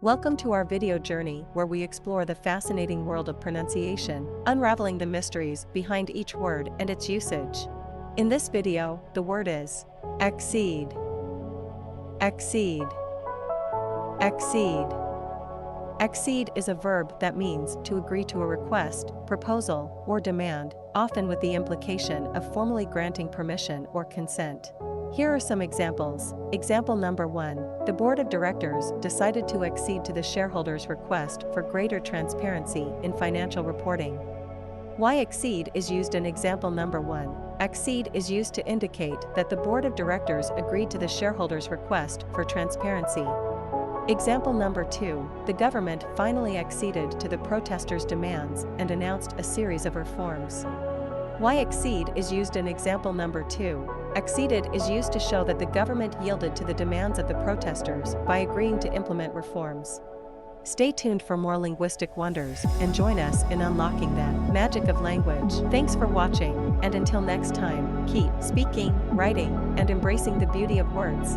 Welcome to our video journey where we explore the fascinating world of pronunciation, unraveling the mysteries behind each word and its usage. In this video, the word is accede. Accede. Accede. Accede is a verb that means to agree to a request, proposal, or demand, often with the implication of formally granting permission or consent. Here are some examples. Example number 1. The board of directors decided to accede to the shareholders' request for greater transparency in financial reporting. Why accede is used in example number 1. Accede is used to indicate that the board of directors agreed to the shareholders' request for transparency. Example number 2. The government finally acceded to the protesters' demands and announced a series of reforms. Why accede is used in example number 2. Acceded is used to show that the government yielded to the demands of the protesters by agreeing to implement reforms. Stay tuned for more linguistic wonders and join us in unlocking the magic of language. Thanks for watching, and until next time, keep speaking, writing, and embracing the beauty of words.